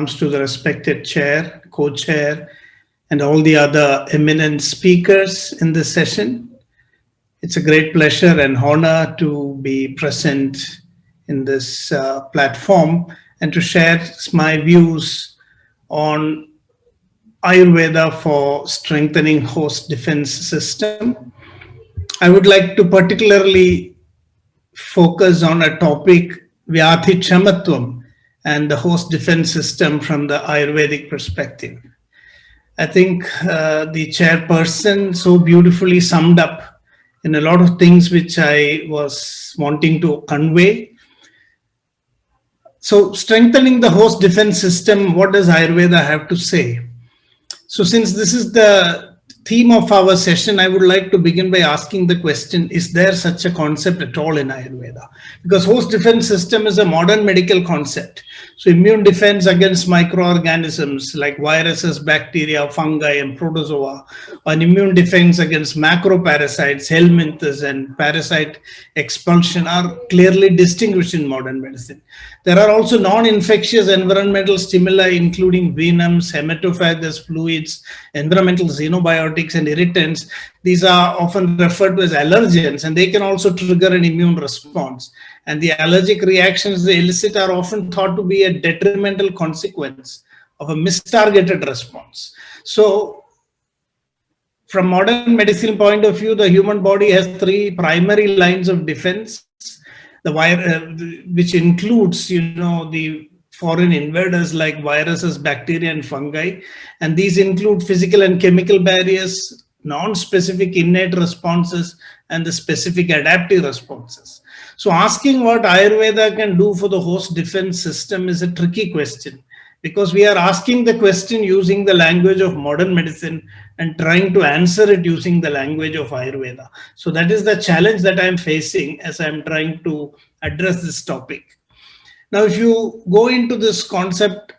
comes to the respected chair, co-chair, and all the other eminent speakers in this session. It's a great pleasure and honor to be present in this platform and to share my views on Ayurveda for strengthening host defense system. I would like to particularly focus on a topic, Vyadhi Chamatvam, and the host defense system from the Ayurvedic perspective. I think the chairperson so beautifully summed up in a lot of things which I was wanting to convey. So strengthening the host defense system, what does Ayurveda have to say? So since this is the theme of our session, I would like to begin by asking the question, is there such a concept at all in Ayurveda? Because host defense system is a modern medical concept. So immune defense against microorganisms like viruses, bacteria, fungi, and protozoa, an immune defense against macroparasites, helminthes, and parasite expulsion are clearly distinguished in modern medicine. There are also non-infectious environmental stimuli, including venoms, hematophagus fluids, environmental xenobiotics, and irritants. These are often referred to as allergens, and they can also trigger an immune response. And the allergic reactions they elicit are often thought to be a detrimental consequence of a mistargeted response. So, from modern medicine point of view, the human body has three primary lines of defense. Which includes, the foreign invaders like viruses, bacteria, and fungi. And these include physical and chemical barriers, non-specific innate responses, and the specific adaptive responses. So asking what Ayurveda can do for the host defense system is a tricky question, because we are asking the question using the language of modern medicine and trying to answer it using the language of Ayurveda. So that is the challenge that I'm facing as I'm trying to address this topic. Now, if you go into this concept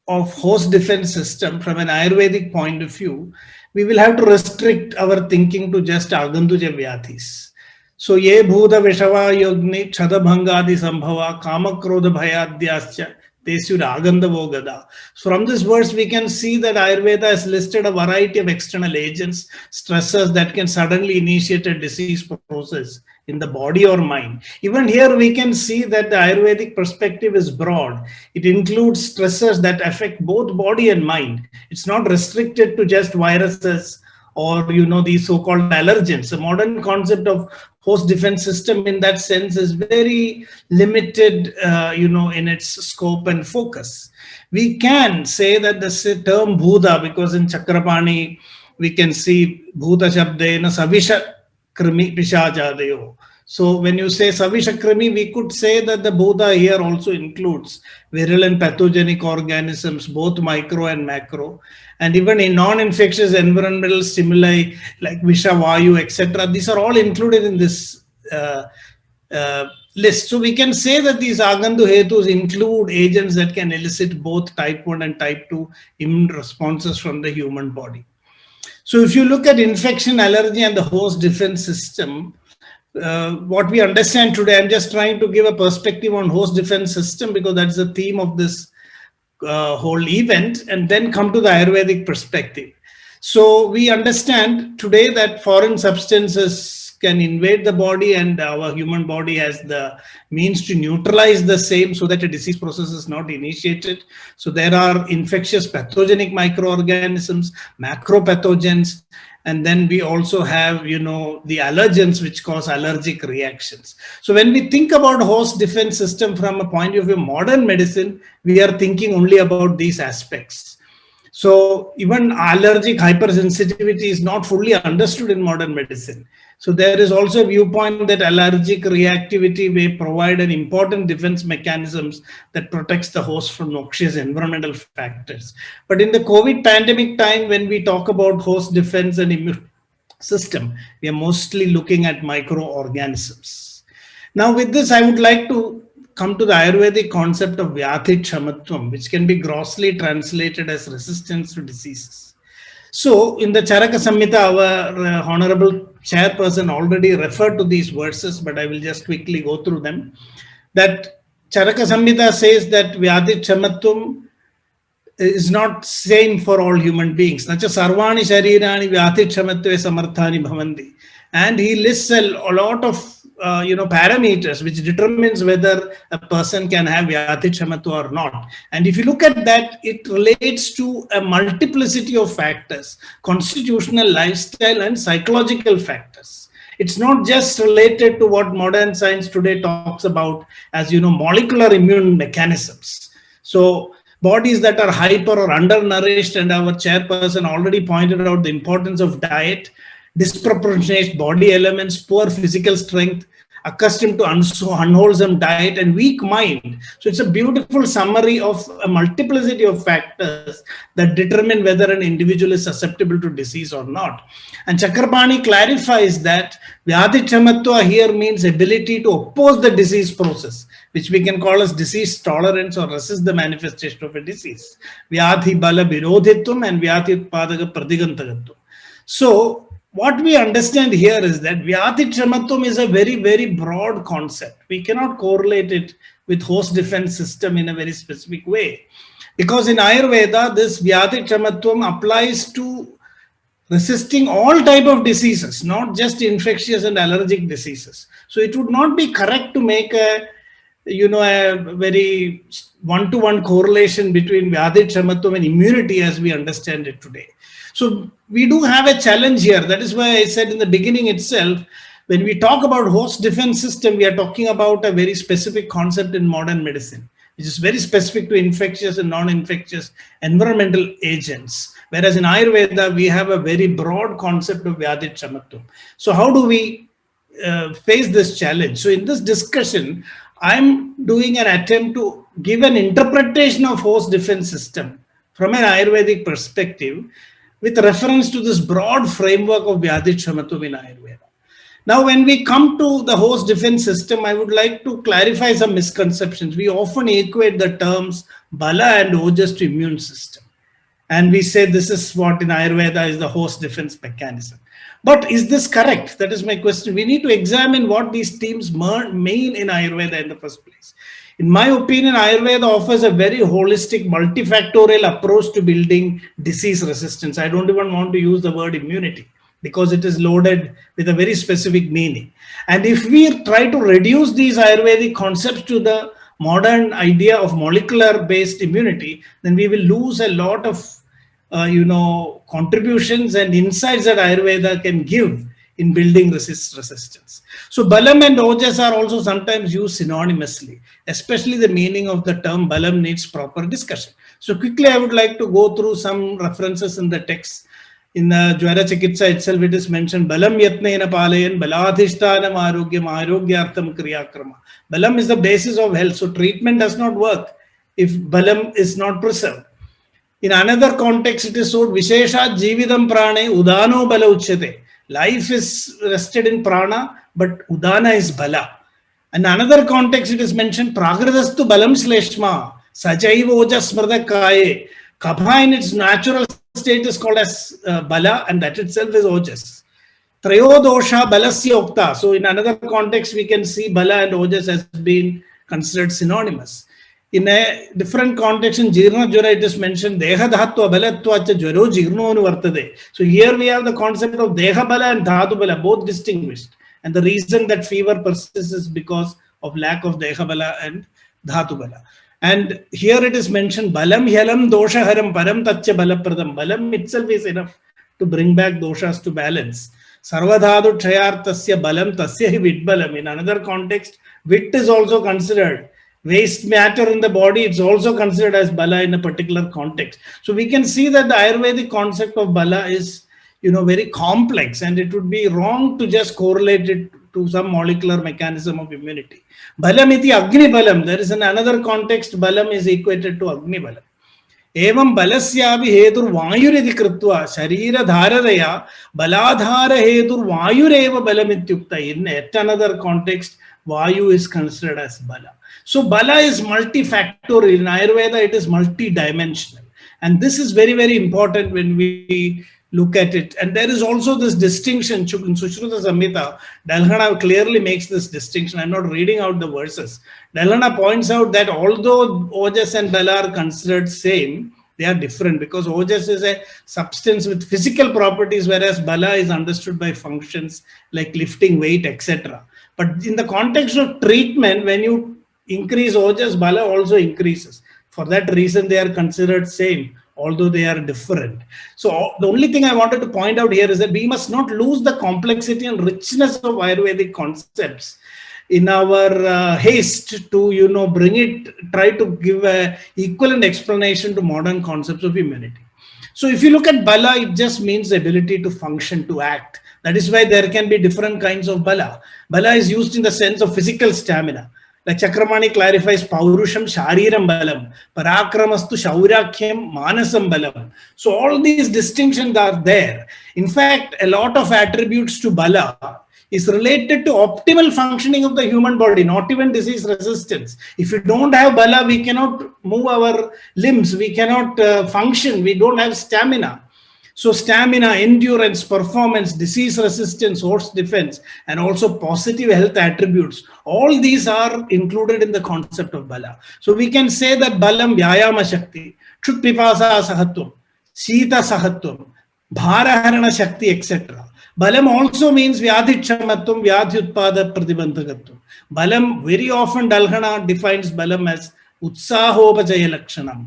of host defense system from an Ayurvedic point of view, we will have to restrict our thinking to just Aganduja Vyadhis. So, ye bhuda vishava yogni chadabhangadi sambhava kamakrodha bhayadyascha. From this verse, we can see that Ayurveda has listed a variety of external agents, stressors that can suddenly initiate a disease process in the body or mind. Even here, we can see that the Ayurvedic perspective is broad. It includes stressors that affect both body and mind. It's not restricted to just viruses or, these so-called allergens. The modern concept of host defense system in that sense is very limited, in its scope and focus. We can say that the term Bhuta, because in Chakrapani, we can see Bhuta Shabdena Savisha Krimi Pishajadayo. So when you say Savisha Krimi, we could say that the Bhuta here also includes virulent pathogenic organisms, both micro and macro. And even in non-infectious environmental stimuli like Visha, Vayu, etc. These are all included in this list. So we can say that these Agandu Hetus include agents that can elicit both type 1 and type 2 immune responses from the human body. So if you look at infection, allergy, and the host defense system, what we understand today, I'm just trying to give a perspective on host defense system because that's the theme of this whole event, and then come to the Ayurvedic perspective. So we understand today that foreign substances can invade the body, and our human body has the means to neutralize the same so that a disease process is not initiated. So there are infectious pathogenic microorganisms, macropathogens, and then we also have, the allergens which cause allergic reactions. So when we think about host defense system from a point of view of modern medicine, we are thinking only about these aspects. So even allergic hypersensitivity is not fully understood in modern medicine. So there is also a viewpoint that allergic reactivity may provide an important defense mechanisms that protects the host from noxious environmental factors. But in the COVID pandemic time, when we talk about host defense and immune system, we are mostly looking at microorganisms. Now with this, I would like to come to the Ayurvedic concept of Vyadhi Chamatvam, which can be grossly translated as resistance to diseases. So in the Charaka Samhita, our honorable chairperson already referred to these verses, but I will just quickly go through them. That Charaka Samhita says that Vyadhi Chamatvam is not same for all human beings. Nacha sarvani sharirani vyatikshamatve samarthani bhavanti. And he lists a lot of parameters which determines whether a person can have vyatikshamatva or not. And if you look at that, it relates to a multiplicity of factors, constitutional, lifestyle, and psychological factors. It's not just related to what modern science today talks about as molecular immune mechanisms. So bodies that are hyper or undernourished, and our chairperson already pointed out the importance of diet, disproportionate body elements, poor physical strength, accustomed to unwholesome diet, and weak mind. So it's a beautiful summary of a multiplicity of factors that determine whether an individual is susceptible to disease or not. And Chakrapani clarifies that Vyadhikshamatva here means ability to oppose the disease process, which we can call as disease tolerance or resist the manifestation of a disease. Vyadhi bala virodhitvam and Vyadhi utpadaga pradigantagatvam. So what we understand here is that Vyadhikshamatvam is a very, very broad concept. We cannot correlate it with host defense system in a very specific way. Because in Ayurveda, this Vyadhikshamatvam applies to resisting all type of diseases, not just infectious and allergic diseases. So it would not be correct to make a very one-to-one correlation between Vyadhikshamatvam and immunity as we understand it today. So we do have a challenge here. That is why I said in the beginning itself, when we talk about host defense system, we are talking about a very specific concept in modern medicine, which is very specific to infectious and non-infectious environmental agents. Whereas in Ayurveda, we have a very broad concept of Vyadhikshamatvam. So how do we face this challenge? So in this discussion, I'm doing an attempt to give an interpretation of host defense system from an Ayurvedic perspective with reference to this broad framework of Vyadhikshamatvam in Ayurveda. Now, when we come to the host defense system, I would like to clarify some misconceptions. We often equate the terms Bala and Ojas to immune system. And we say this is what in Ayurveda is the host defense mechanism. But is this correct? That is my question. We need to examine what these terms mean in Ayurveda in the first place. In my opinion, Ayurveda offers a very holistic, multifactorial approach to building disease resistance. I don't even want to use the word immunity because it is loaded with a very specific meaning. And if we try to reduce these Ayurvedic concepts to the modern idea of molecular-based immunity, then we will lose a lot of contributions and insights that Ayurveda can give in building resistance. So Balam and Ojas are also sometimes used synonymously, especially the meaning of the term Balam needs proper discussion. So quickly, I would like to go through some references in the text. In the Jwara Chikitsa itself, it is mentioned Balam Yatnena Palayan, Baladhishtanam Arogyam, Arogyartham Kriyakrama. Balam is the basis of health, so treatment does not work if Balam is not preserved. In another context, it is told Vishesha Jividam Prane Udano Bala Uchyate. Life is rested in prana, but udana is bala. In another context, it is mentioned Pragradastu balam sleshma, sajaiva ojas smrda kaye. Kapha in its natural state is called as bala, and that itself is ojas. Trayodosha balasya ukta. So in another context, we can see bala and ojas has been considered synonymous. In a different context, in Jirna Jwara, it is mentioned Deha Dhattva Balatva Cha Jwaro Jirno Vartade. So here we have the concept of Deha Bala and Dhatu Bala, both distinguished. And the reason that fever persists is because of lack of Deha Bala and Dhatu Bala. And here it is mentioned Balam Hyalam Dosha Haram Param Tatcha Balapradam. Balam itself is enough to bring back doshas to balance. Sarvadhadu Chayartasya Balam Tasya Vidbalam. In another context, Vit is also considered. Waste matter in the body, it's also considered as bala in a particular context. So we can see that the Ayurvedic concept of bala is, very complex, and it would be wrong to just correlate it to some molecular mechanism of immunity. Balam iti Agni Balam. There is another context, Balam is equated to Agni Balam. Evam balasyavi hedur vayuridi krutva sharira dharadaya baladhara hedur vayureva balam ityukta. In yet another context, Vayu is considered as bala. So Bala is multifactorial. In Ayurveda, it is multidimensional. And this is very, very important when we look at it. And there is also this distinction. In Sushruta Samhita, Dalhana clearly makes this distinction. I'm not reading out the verses. Dalhana points out that although Ojas and Bala are considered same, They are different because ojas is a substance with physical properties, whereas bala is understood by functions like lifting weight, etc. But in the context of treatment, when you increase ojas, bala also increases. For that reason, they are considered same, although they are different. So the only thing I wanted to point out here is that we must not lose the complexity and richness of Ayurvedic concepts in our haste to bring it, try to give a equivalent explanation to modern concepts of immunity. So if you look at bala, it just means the ability to function, to act. That is why there can be different kinds of bala. Bala is used in the sense of physical stamina. Like Chakramani clarifies, Paurusham Shariram Balam, Parakramastu Shaurakyam Manasam Balam. So all these distinctions are there. In fact, a lot of attributes to bala is related to optimal functioning of the human body, not even disease resistance. If you don't have bala, we cannot move our limbs, we cannot function, we don't have stamina. So stamina, endurance, performance, disease resistance, host defense, and also positive health attributes, all these are included in the concept of bala. So we can say that balam vyayama shakti, chut pipasa sahatvam, sita sahatvam, bharaharana shakti, etc. Balam also means vyadhikshamatvam, vyadhyutpada pratibandhakatvam. Balam, very often Dalhana defines balam as utsahopachaya lakshanam,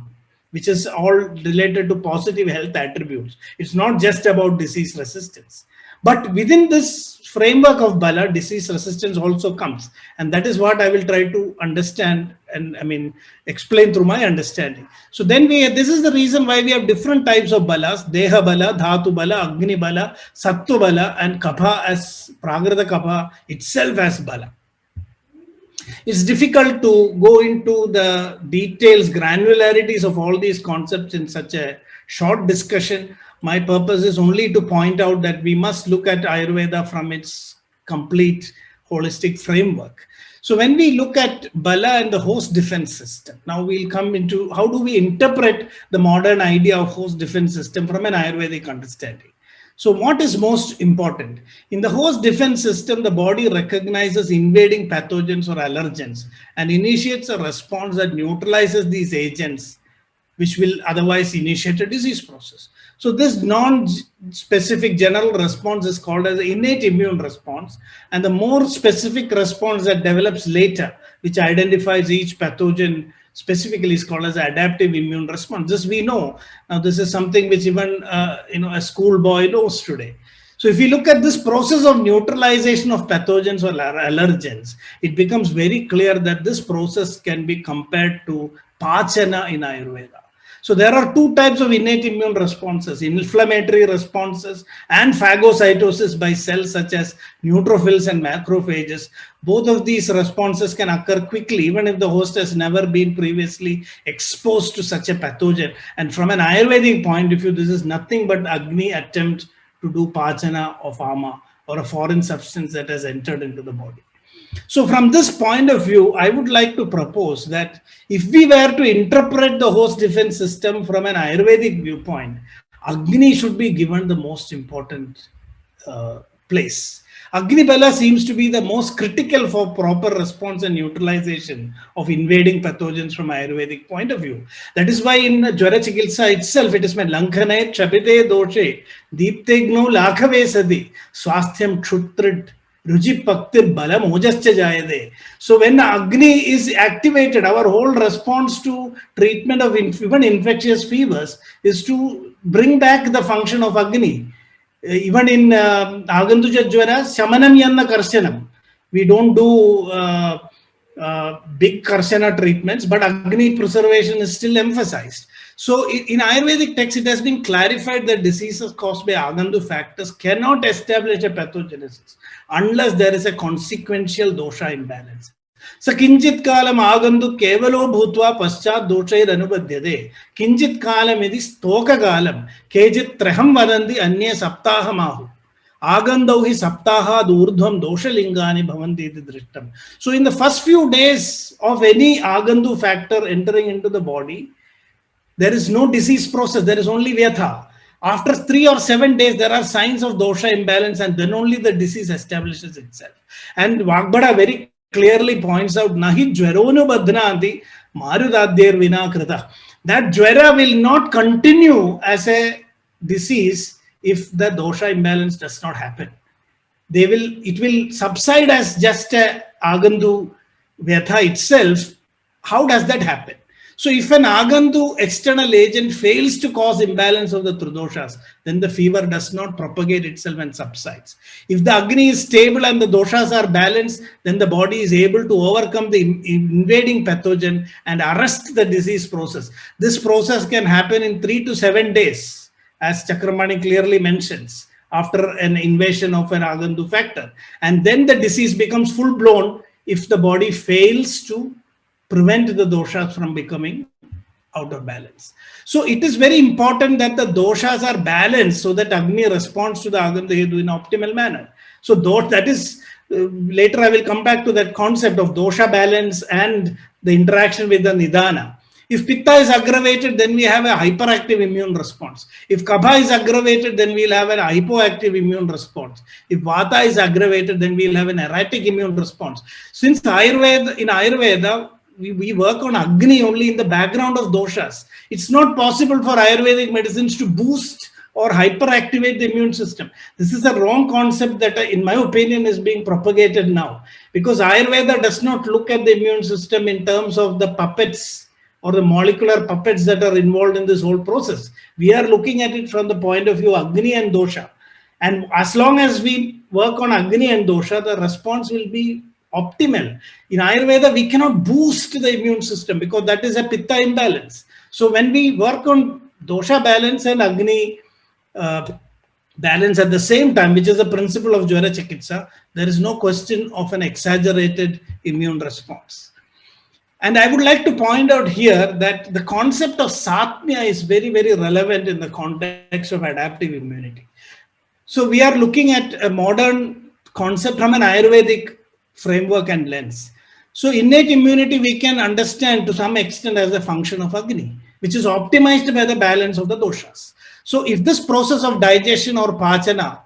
which is all related to positive health attributes. It's not just about disease resistance. But within this framework of bala, disease resistance also comes. And that is what I will try to understand and explain through my understanding. So then this is the reason why we have different types of balas: Deha bala, Dhatu bala, Agni bala, Sattva bala, and Kapha as Pragrata Kapha itself as bala. It's difficult to go into the details, granularities of all these concepts in such a short discussion. My purpose is only to point out that we must look at Ayurveda from its complete holistic framework. So when we look at bala and the host defense system, now we'll come into how do we interpret the modern idea of host defense system from an Ayurvedic understanding. So what is most important? In the host defense system, the body recognizes invading pathogens or allergens and initiates a response that neutralizes these agents, which will otherwise initiate a disease process. So this non-specific general response is called as innate immune response, and the more specific response that develops later, which identifies each pathogen specifically, is called as adaptive immune response. This we know. Now this is something which even a schoolboy knows today. So if you look at this process of neutralization of pathogens or allergens, it becomes very clear that this process can be compared to Pachana in Ayurveda. So there are two types of innate immune responses: inflammatory responses and phagocytosis by cells such as neutrophils and macrophages. Both of these responses can occur quickly, even if the host has never been previously exposed to such a pathogen. And from an Ayurvedic point of view, this is nothing but Agni attempt to do Pachana of Ama, or a foreign substance that has entered into the body. So from this point of view, I would like to propose that if we were to interpret the host defense system from an Ayurvedic viewpoint, Agni should be given the most important place. Agni Bala seems to be the most critical for proper response and neutralization of invading pathogens from Ayurvedic point of view. That is why in Jwara Chikitsa itself, it is meant Lankhane Chapite Doshe Deeptegno Lakhave Sadi Swasthyam Kshuttrid Ruji Paktir Balam Ojascha Jayade. So when Agni is activated, our whole response to treatment of even infectious fevers is to bring back the function of Agni. Even in Agantuja Jwara, Shamanam Yanna Karshanam. We don't do big Karshana treatments, but Agni preservation is still emphasized. So in Ayurvedic text, it has been clarified that diseases caused by Agandu factors cannot establish a pathogenesis unless there is a consequential dosha imbalance. So kinchit kalam Agandu kevalo bhutva paschat doshair anubadhyade. Kinchit kalam idi stoka kalam kejit traham vadandi anye saptaha mahu. Agandau hi saptaha urdhvam dosha lingani bhavanti iti drishtam. So in the first few days of any Agandu factor entering into the body, there is no disease process, there is only Vyatha. After 3 or 7 days, there are signs of dosha imbalance, and then only the disease establishes itself. And Vagbada very clearly points out, Nahi jwaronu badhnanti marudadhyar vina krita. That jwara will not continue as a disease if the dosha imbalance does not happen. It will subside as just a agandu vyatha itself. How does that happen? So if an agandu external agent fails to cause imbalance of the tridoshas, then the fever does not propagate itself and subsides. If the agni is stable and the doshas are balanced, then the body is able to overcome the invading pathogen and arrest the disease process. This process can happen in 3 to 7 days, as Chakramani clearly mentions, after an invasion of an agandu factor. And then the disease becomes full blown if the body fails to prevent the doshas from becoming out of balance. So it is very important that the doshas are balanced so that Agni responds to the Agandu Hetu in optimal manner. So that is, later I will come back to that concept of dosha balance and the interaction with the Nidana. If Pitta is aggravated, then we have a hyperactive immune response. If Kapha is aggravated, then we'll have an hypoactive immune response. If Vata is aggravated, then we'll have an erratic immune response. Since in Ayurveda, we work on Agni only in the background of doshas. It's not possible for Ayurvedic medicines to boost or hyperactivate the immune system. This is a wrong concept that, in my opinion, is being propagated now. Because Ayurveda does not look at the immune system in terms of the puppets or the molecular puppets that are involved in this whole process. We are looking at it from the point of view of Agni and dosha. And as long as we work on Agni and dosha, the response will be optimal. In Ayurveda, we cannot boost the immune system because that is a Pitta imbalance. So when we work on dosha balance and Agni balance at the same time, which is the principle of Jwara Chikitsa, there is no question of an exaggerated immune response. And I would like to point out here that the concept of Satmya is very, very relevant in the context of adaptive immunity. So we are looking at a modern concept from an Ayurvedic framework and lens. So innate immunity we can understand to some extent as a function of Agni, which is optimized by the balance of the doshas. So if this process of digestion or pachana,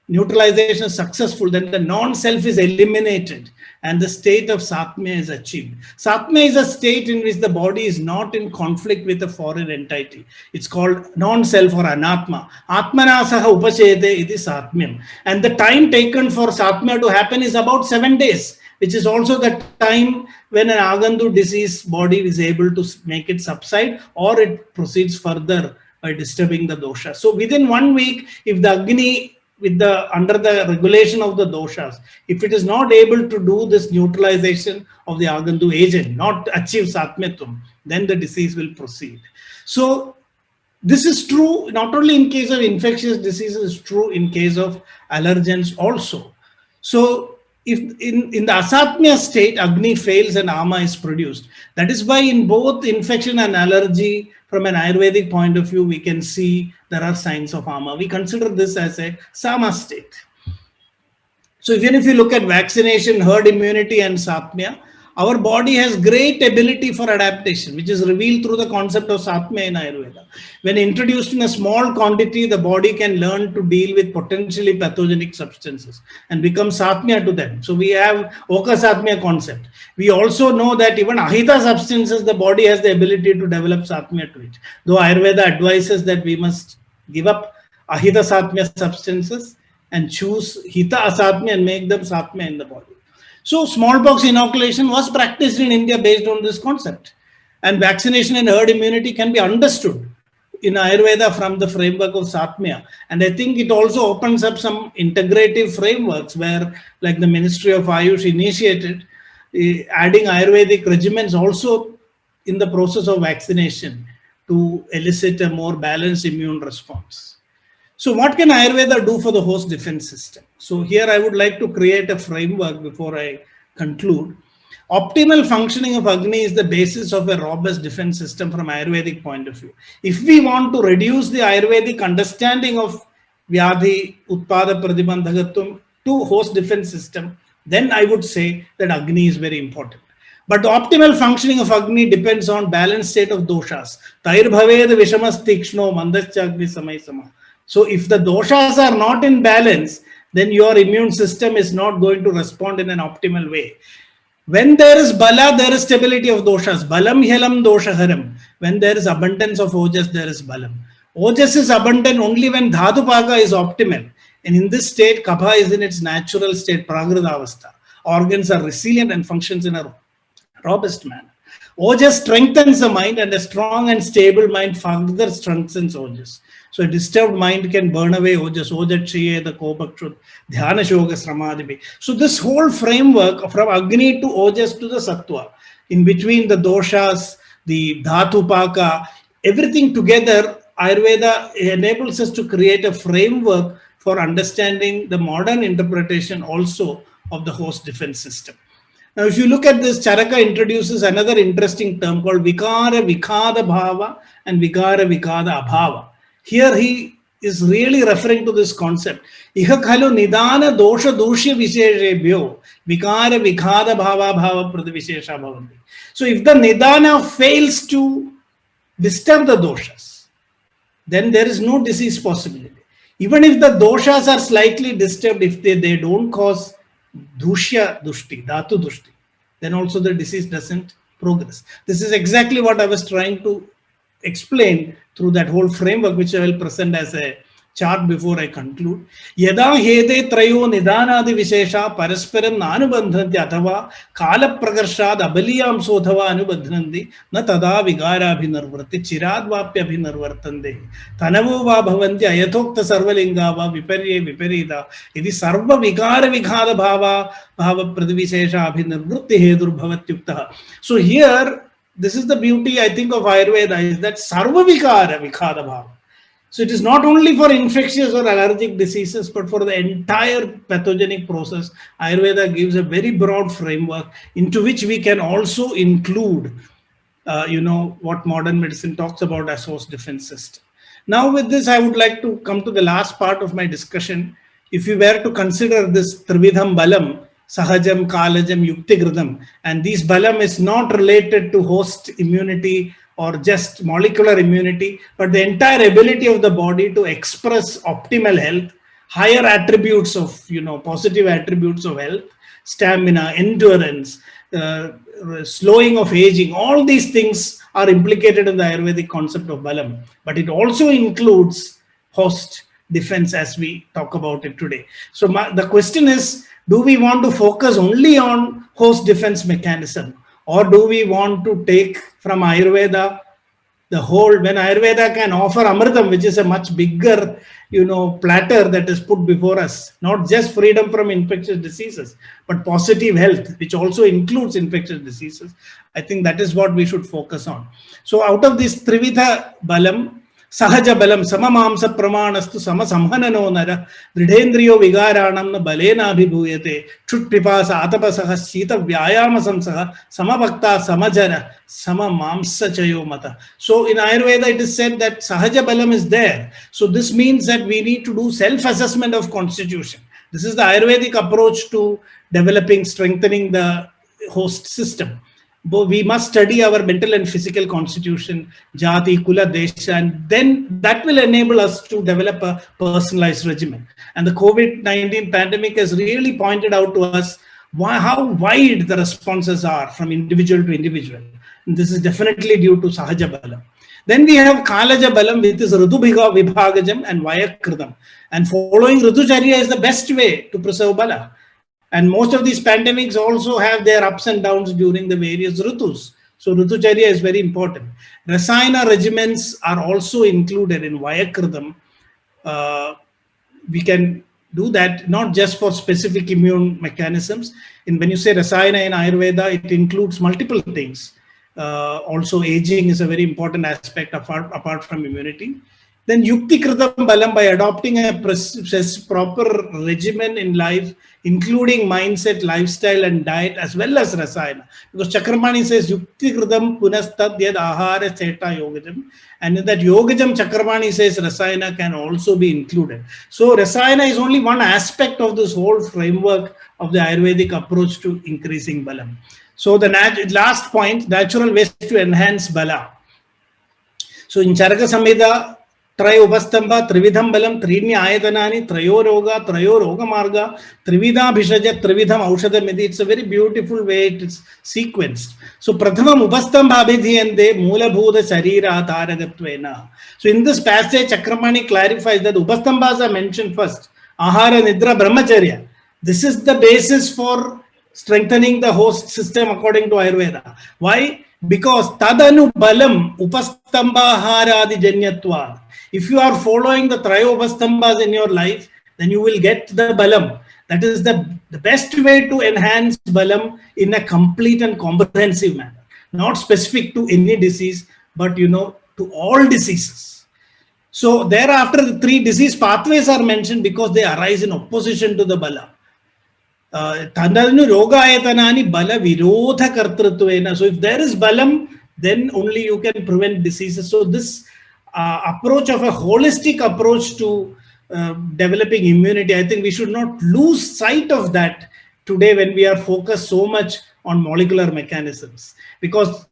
neutralization is successful, then the non-self is eliminated and the state of Satmya is achieved. Satmya is a state in which the body is not in conflict with a foreign entity. It's called non-self or anatma. Atmana saha upachete iti Satmyam. And the time taken for Satmya to happen is about 7 days, which is also the time when an Agandu disease body is able to make it subside or it proceeds further by disturbing the dosha. So within 1 week, if the Agni under the regulation of the doshas, if it is not able to do this neutralization of the Agandu agent, not achieve Satmyatum, then the disease will proceed. So this is true not only in case of infectious diseases, it's true in case of allergens also. So if in the Asatmya state, Agni fails and Ama is produced. That is why in both infection and allergy, from an Ayurvedic point of view, we can see there are signs of Ama. We consider this as a Sama state. So even if you look at vaccination, herd immunity and Satmya, our body has great ability for adaptation, which is revealed through the concept of Satmya in Ayurveda. When introduced in a small quantity, the body can learn to deal with potentially pathogenic substances and become Satmya to them. So we have Oka Satmya concept. We also know that even Ahita substances, the body has the ability to develop Satmya to it. Though Ayurveda advises that we must give up Ahita Satmya substances and choose Hita Asatmya and make them Satmya in the body. So smallpox inoculation was practiced in India based on this concept. And vaccination and herd immunity can be understood in Ayurveda from the framework of Satmya. And I think it also opens up some integrative frameworks where, like the Ministry of AYUSH initiated, adding Ayurvedic regimens also in the process of vaccination to elicit a more balanced immune response. So what can Ayurveda do for the host defense system? So here I would like to create a framework before I conclude. Optimal functioning of Agni is the basis of a robust defense system from Ayurvedic point of view. If we want to reduce the Ayurvedic understanding of Vyadhi, Utpada, Pradibandhagatum to host defense system, then I would say that Agni is very important. But the optimal functioning of Agni depends on balanced state of doshas. Tair bhaved vishamas tikshno mandaschagni samay sama. So if the doshas are not in balance, then your immune system is not going to respond in an optimal way. When there is bala, there is stability of doshas. Balam helam doshaharam. When there is abundance of ojas, there is balam. Ojas is abundant only when dhatu-paka is optimal. And in this state, kapha is in its natural state, pragrita-avastha. Organs are resilient and functions in a robust manner. Ojas strengthens the mind, and a strong and stable mind further strengthens ojas. So a disturbed mind can burn away ojas, ojakshiye, the kopakshut, dhyana shoga sramadhibi. So this whole framework from Agni to ojas to the sattva, in between the doshas, the dhatu-paka, everything together, Ayurveda enables us to create a framework for understanding the modern interpretation also of the host defense system. Now, if you look at this, Charaka introduces another interesting term called Vikara Vikada Bhava and Vikara Vikada Abhava. Here he is really referring to this concept. Iha khalu nidana dosha doshya visheshebhyo Vikara Vikada Bhava Bhava Pradivishesha Bhavanti. So if the nidana fails to disturb the doshas, then there is no disease possibility. Even if the doshas are slightly disturbed, if they don't cause dushya dushti, dhatu dushti, then also the disease doesn't progress. This is exactly what I was trying to explain through that whole framework, which I will present as a chart before I conclude. Yada hede trayo nidanadi vishesha parasparam nanubandhanti athava kala prakarshad abaliyam sodhava anubandhanti na tada vigara abhinarvarti chiradvapya abhinarvartande tanavo va bhavanti ayatokta sarvalinga va viparye viparida idi sarva vigara vighada bhava pradivishesha abhinarvrutti hedur bhavatyukta. So here, this is the beauty, I think, of Ayurveda, is that sarva vigara vighada bhava. So it is not only for infectious or allergic diseases, but for the entire pathogenic process. Ayurveda gives a very broad framework into which we can also include, what modern medicine talks about as host defense system. Now with this, I would like to come to the last part of my discussion. If we were to consider this Trividham Balam, Sahajam, Kalajam, Yuktigridham, and this Balam is not related to host immunity or just molecular immunity, but the entire ability of the body to express optimal health, higher attributes of, positive attributes of health, stamina, endurance, slowing of aging, all these things are implicated in the Ayurvedic concept of Balam. But it also includes host defense as we talk about it today. So the question is, do we want to focus only on host defense mechanism? Or do we want to take from Ayurveda the whole, when Ayurveda can offer Amritam, which is a much bigger, platter that is put before us, not just freedom from infectious diseases, but positive health, which also includes infectious diseases. I think that is what we should focus on. So out of this Trividha Balam, Sahaja Balam, Samamamsa Pramanastu Sama Samhanano Nara, Dridhendriyo Vigaranam Balena Abhibhuyate, Chut Pipasa Atapasaha Sita Vyayama Samsaha, Samabhakta Samajara, Samamamsa Chayo Mata. So in Ayurveda it is said that Sahaja Balam is there. So this means that we need to do self-assessment of constitution. This is the Ayurvedic approach to developing, strengthening the host system. We must study our mental and physical constitution, jati, kula, desha, and then that will enable us to develop a personalized regimen. And the COVID-19 pandemic has really pointed out to us how wide the responses are from individual to individual. And this is definitely due to Sahaja Balam. Then we have Kalaja Balam, which is Ridubhiga Vibhagajam and Vayakridam. And following Ridhucharya is the best way to preserve Bala. And most of these pandemics also have their ups and downs during the various Ritus. So Ritucharya is very important. Rasayana regimens are also included in Vayakridam. We can do that not just for specific immune mechanisms. And when you say Rasayana in Ayurveda, it includes multiple things. Also aging is a very important aspect apart from immunity. Then Yukti Kritam Balam, by adopting a proper regimen in life, including mindset, lifestyle and diet, as well as Rasayana. Because Chakramani says Yukti Kritam Punastad Yad Ahara Seta Yogajam. And in that Yogajam, Chakramani says Rasayana can also be included. So Rasayana is only one aspect of this whole framework of the Ayurvedic approach to increasing Balam. So the last point, natural ways to enhance Bala. So in Charaka Samhita, Trayo Upastamba, Trividham Balam, Trini Ayatanani, Trayo Roga, Trayo Roga Marga, Trivida Bhishaja, Trividham Aushadha Midi. It's a very beautiful way it is sequenced. So Prathamam Upastamba Abhidhiyante, Mula Bhuta Sharira Atharagatvena. So in this passage, Chakramani clarifies that Upastambas are mentioned first. Ahara Nidra Brahmacharya. This is the basis for strengthening the host system according to Ayurveda. Why? Because Tadanu Balam Upastambahara Janyatva. If you are following the Trayo Upastambas in your life, then you will get the Balam. That is the best way to enhance Balam in a complete and comprehensive manner. Not specific to any disease, but to all diseases. So thereafter, the 3 disease pathways are mentioned because they arise in opposition to the Bala. Tandalnu Roga Ayatanani Bala Virodha Kartritvena. So if there is Balam, then only you can prevent diseases. So this approach of a holistic approach to developing immunity, I think we should not lose sight of that today when we are focused so much on molecular mechanisms. Because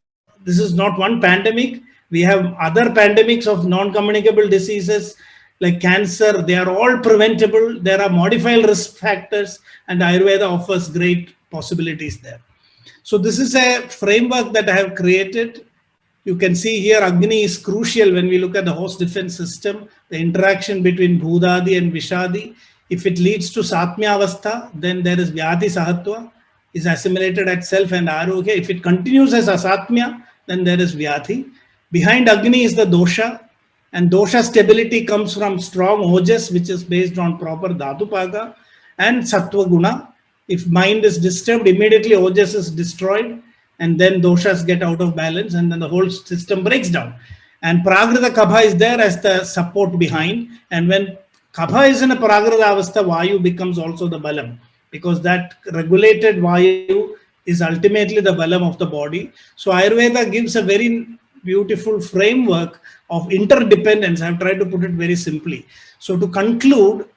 this is not one pandemic. We have other pandemics of non-communicable diseases like cancer. They are all preventable. There are modifiable risk factors, and Ayurveda offers great possibilities there. So this is a framework that I have created. You can see here Agni is crucial when we look at the host defense system, the interaction between Bhudadi and Vishadi. If it leads to Satmya Avastha, then there is Vyadhi Sahatva, is assimilated at self and Arogya. If it continues as Asatmya, then there is Vyadhi. Behind Agni is the Dosha, and Dosha stability comes from strong Ojas, which is based on proper Dhatupaga, and Sattva Guna. If mind is disturbed, immediately Ojas is destroyed, and then doshas get out of balance, and then the whole system breaks down. And Pragrita Kabha is there as the support behind. And when Kabha is in a Pragrita Avastha, Vayu becomes also the Balam, because that regulated Vayu is ultimately the Balam of the body. So Ayurveda gives a very beautiful framework of interdependence. I've tried to put it very simply. So to conclude,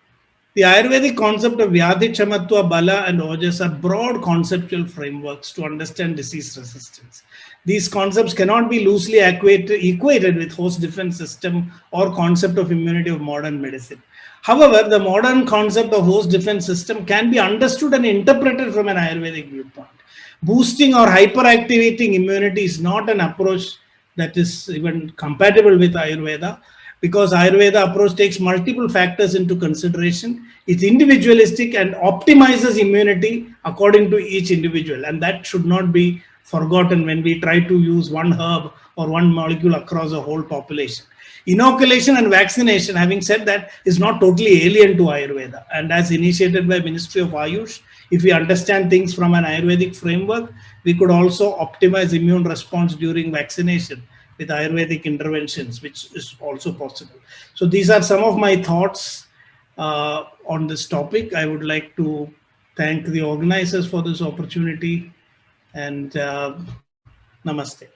the Ayurvedic concept of Vyadhi, Chamatva, Bala and Ojas are broad conceptual frameworks to understand disease resistance. These concepts cannot be loosely equated with host defense system or concept of immunity of modern medicine. However, the modern concept of host defense system can be understood and interpreted from an Ayurvedic viewpoint. Boosting or hyperactivating immunity is not an approach that is even compatible with Ayurveda, because Ayurveda approach takes multiple factors into consideration. It's individualistic and optimizes immunity according to each individual, and that should not be forgotten when we try to use one herb or one molecule across a whole population. Inoculation and vaccination, having said that, is not totally alien to Ayurveda, and as initiated by Ministry of AYUSH, if we understand things from an Ayurvedic framework, we could also optimize immune response during vaccination with Ayurvedic interventions, which is also possible. So these are some of my thoughts on this topic. I would like to thank the organizers for this opportunity, and namaste.